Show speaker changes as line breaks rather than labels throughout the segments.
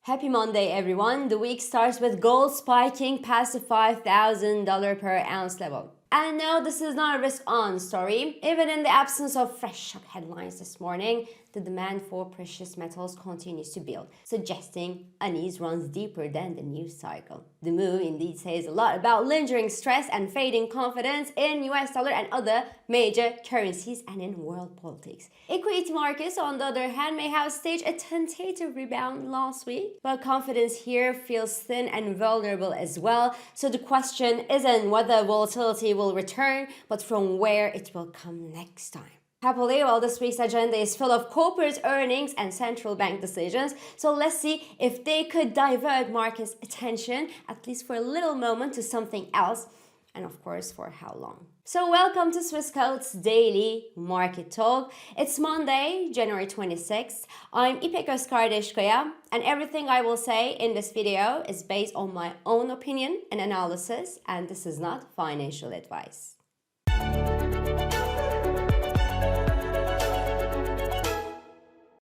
Happy Monday, everyone. The week starts with gold spiking past the $5,000 per ounce level. And no, this is not a risk-on story. Even in the absence of fresh shock headlines this morning, the demand for precious metals continues to build, suggesting unease runs deeper than the news cycle. The move indeed says a lot about lingering stress and fading confidence in US dollar and other major currencies and in world politics. Equity markets, on the other hand, may have staged a tentative rebound last week, but confidence here feels thin and vulnerable as well. So the question isn't whether volatility will return, but from where it will come next time. Happily, well, this week's agenda is full of corporate earnings and central bank decisions, so let's see if they could divert markets' attention, at least for a little moment, to something else, and of course, for how long. So welcome to Swissquote's Daily Market Talk. It's Monday, January 26th. I'm İpek Özkardeşkaya, and everything I will say in this video is based on my own opinion and analysis, and this is not financial advice.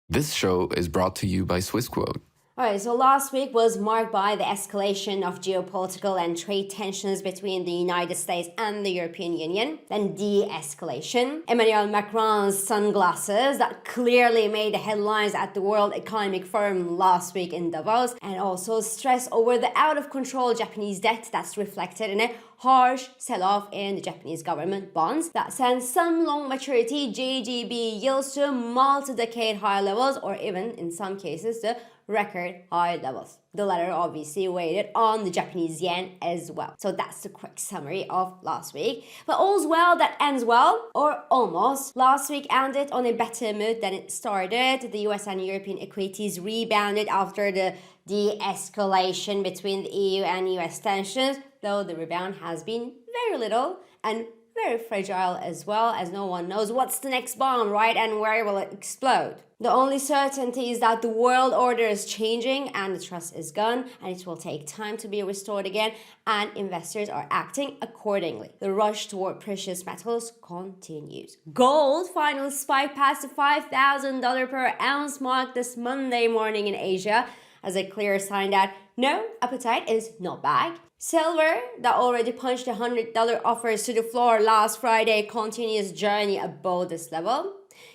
This show is brought to you by Swissquote.
Alright, so last week was marked by the escalation of geopolitical and trade tensions between the United States and the European Union, then de-escalation. Emmanuel Macron's sunglasses that clearly made the headlines at the World Economic Forum last week in Davos, and also stress over the out-of-control Japanese debt that's reflected in a harsh sell-off in the Japanese government bonds that sends some long maturity JGB yields to multi-decade high levels, or even in some cases to record high levels. The latter obviously weighted on the Japanese yen as well. So that's the quick summary of last week. But all's well that ends well, or almost. Last week ended on a better mood than it started. The US and European equities rebounded after the de-escalation between the EU and US tensions, though the rebound has been very little and very fragile as well, as no one knows what's the next bomb, right? And where will it explode? The only certainty is that the world order is changing and the trust is gone, and it will take time to be restored again, and investors are acting accordingly. The rush toward precious metals continues. Gold finally spiked past the $5,000 per ounce mark this Monday morning in Asia, as a clear sign that no, appetite is not back. Silver, that already punched $100 offers to the floor last Friday, continues journey above this level.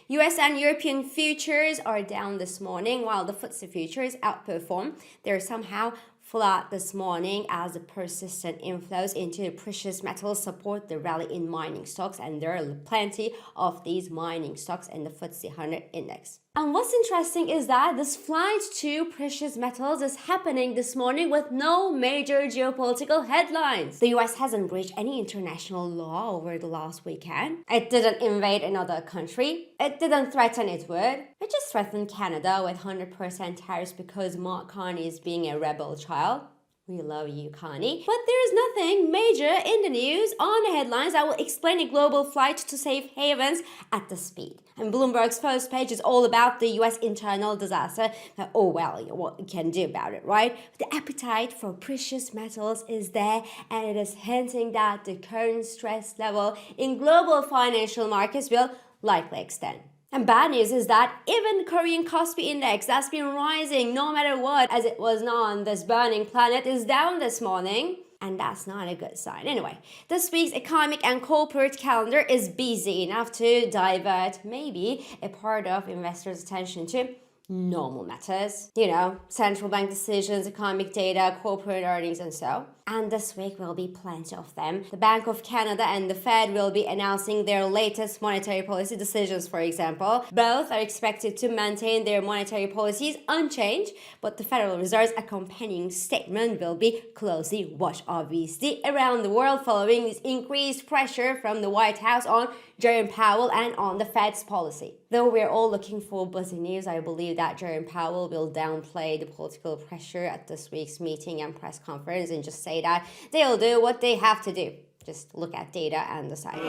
US and European futures are down this morning, while the FTSE futures outperform. They're somehow flat this morning as the persistent inflows into the precious metals support the rally in mining stocks, and there are plenty of these mining stocks in the FTSE 100 index. And what's interesting is that this flight to precious metals is happening this morning with no major geopolitical headlines. The US hasn't breached any international law over the last weekend. It didn't invade another country. It didn't threaten it would. It just threatened Canada with 100% tariffs because Mark Carney is being a rebel child. We love you, Connie. But there's nothing major in the news on the headlines that will explain a global flight to safe havens at the speed. And Bloomberg's first page is all about the US internal disaster. But, oh well, what you can do about it, right? The appetite for precious metals is there, and it is hinting that the current stress level in global financial markets will likely extend. And bad news is that even Korean Kospi index that's been rising no matter what as it was on this burning planet is down this morning. And that's not a good sign. Anyway, this week's economic and corporate calendar is busy enough to divert maybe a part of investors' attention to normal matters. You know, central bank decisions, economic data, corporate earnings, and so. And this week will be plenty of them. The Bank of Canada and the Fed will be announcing their latest monetary policy decisions, for example. Both are expected to maintain their monetary policies unchanged, but the Federal Reserve's accompanying statement will be closely watched, obviously, around the world following this increased pressure from the White House on Jerome Powell and on the Fed's policy. Though we're all looking for buzzy news, I believe that Jerome Powell will downplay the political pressure at this week's meeting and press conference and just say that they'll do what they have to do. Just look at data and decide.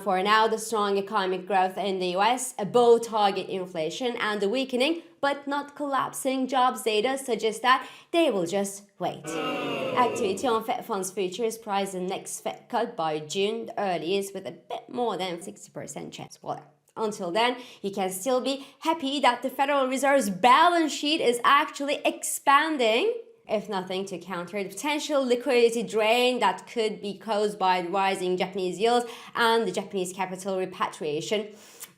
For now, the strong economic growth in the US, above target inflation, and the weakening but not collapsing jobs data suggest that they will just wait. Activity on Fed funds futures priced the next Fed cut by June, the earliest, with a bit more than 60% chance. Well, Until then, you can still be happy that the Federal Reserve's balance sheet is actually expanding, if nothing to counter the potential liquidity drain that could be caused by rising Japanese yields and the Japanese capital repatriation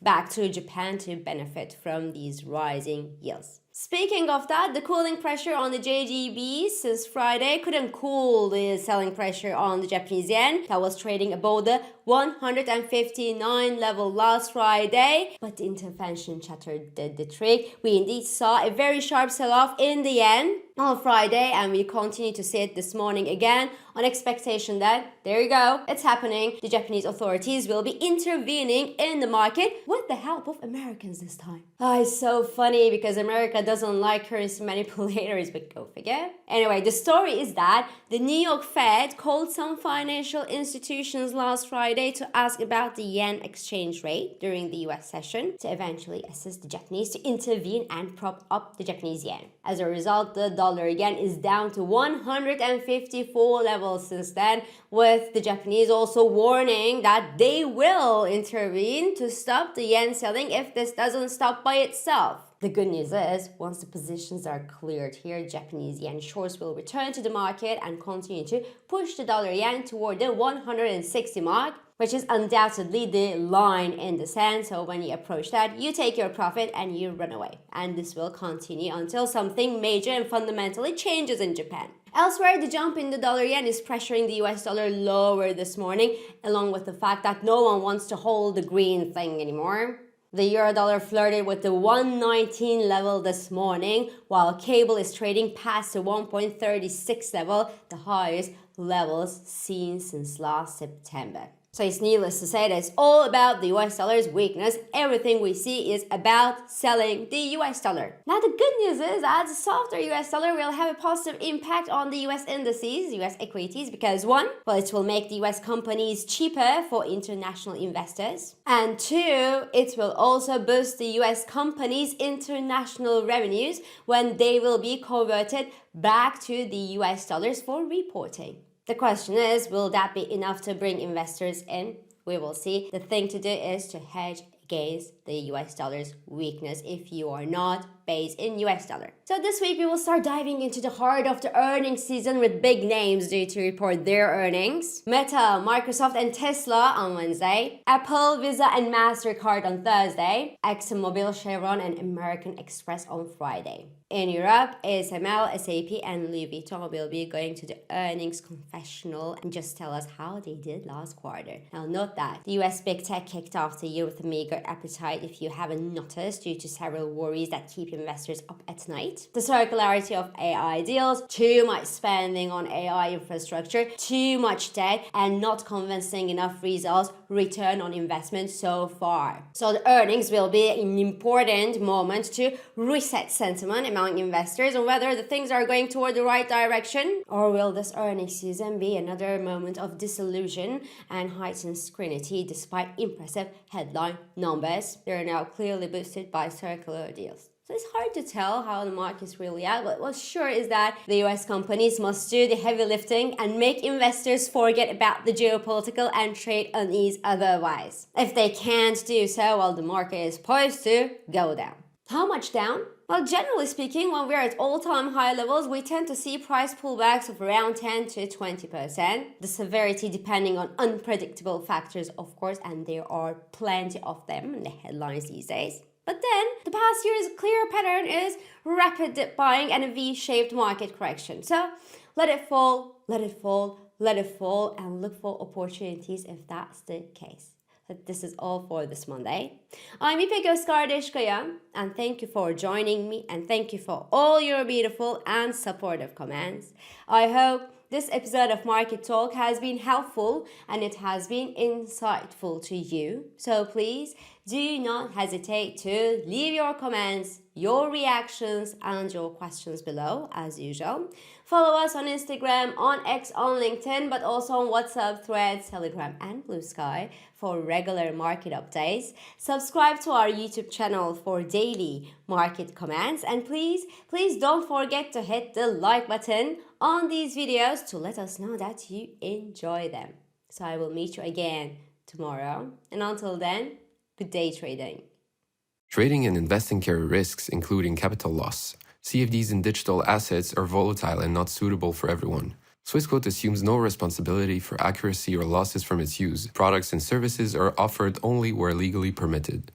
back to Japan to benefit from these rising yields. Speaking of that, the cooling pressure on the JGB since Friday couldn't cool the selling pressure on the Japanese yen that was trading above the 159 level last Friday, but the intervention chatter did the trick. We indeed saw a very sharp sell-off in the yen on Friday, and we continue to see it this morning again on expectation that, there you go, it's happening. The Japanese authorities will be intervening in the market with the help of Americans this time. It's so funny because America doesn't like currency manipulators, but go figure. Anyway, the story is that the New York Fed called some financial institutions last Friday to ask about the yen exchange rate during the US session to eventually assist the Japanese to intervene and prop up the Japanese yen. As a result, the dollar yen is down to 154 levels since then, with the Japanese also warning that they will intervene to stop the yen selling if this doesn't stop by itself. The good news is, once the positions are cleared here, Japanese yen shorts will return to the market and continue to push the dollar yen toward the 160 mark, which is undoubtedly the line in the sand. So when you approach that, you take your profit and you run away. And this will continue until something major and fundamentally changes in Japan. Elsewhere, the jump in the dollar yen is pressuring the US dollar lower this morning, along with the fact that no one wants to hold the green thing anymore. The euro dollar flirted with the 119 level this morning, while cable is trading past the 1.36 level, the highest levels seen since last September. So it's needless to say that it's all about the US dollar's weakness. Everything we see is about selling the US dollar. Now the good news is that the softer US dollar will have a positive impact on the US indices, US equities, because one, well, it will make the US companies cheaper for international investors. And two, it will also boost the US companies' international revenues when they will be converted back to the US dollars for reporting. The question is, will that be enough to bring investors in? We will see. The thing to do is to hedge against the US dollar's weakness if you are not based in US dollar. So this week we will start diving into the heart of the earnings season with big names due to report their earnings. Meta, Microsoft and Tesla on Wednesday. Apple, Visa and MasterCard on Thursday. ExxonMobil, Chevron and American Express on Friday. In Europe, ASML, SAP and Louis Vuitton will be going to the earnings confessional and just tell us how they did last quarter. Now note that the US big tech kicked off the year with a meager appetite if you haven't noticed, due to several worries that keep investors up at night. The circularity of AI deals, too much spending on AI infrastructure, too much debt and not convincing enough results return on investment so far. So the earnings will be an important moment to reset sentiment among investors on whether the things are going toward the right direction, or will this earnings season be another moment of disillusion and heightened scrutiny despite impressive headline numbers. They are now clearly boosted by circular deals. So it's hard to tell how the market's really at, but what's sure is that the US companies must do the heavy lifting and make investors forget about the geopolitical and trade unease otherwise. If they can't do so, well, the market is poised to go down. How much down? Well, generally speaking, when we're at all-time high levels, we tend to see price pullbacks of around 10 to 20%. The severity depending on unpredictable factors, of course, and there are plenty of them in the headlines these days. But then, the past year's clear pattern is rapid dip buying and a V-shaped market correction. So, let it fall, let it fall, let it fall, and look for opportunities if that's the case. But this is all for this Monday. I'm İpek Özkardeşkaya, and thank you for joining me, and thank you for all your beautiful and supportive comments. I hope this episode of Market Talk has been helpful and it has been insightful to you. So please do not hesitate to leave your comments, your reactions and your questions below as usual. Follow us on Instagram, on X, on LinkedIn, but also on WhatsApp, Threads, Telegram and Blue Sky for regular market updates. Subscribe to our YouTube channel for daily market comments, and please don't forget to hit the like button on these videos to let us know that you enjoy them. So I will meet you again tomorrow, and until then, Good day trading.
Trading and investing carry risks, including capital loss. CFDs in digital assets are volatile and not suitable for everyone. Swissquote assumes no responsibility for accuracy or losses from its use. Products and services are offered only where legally permitted.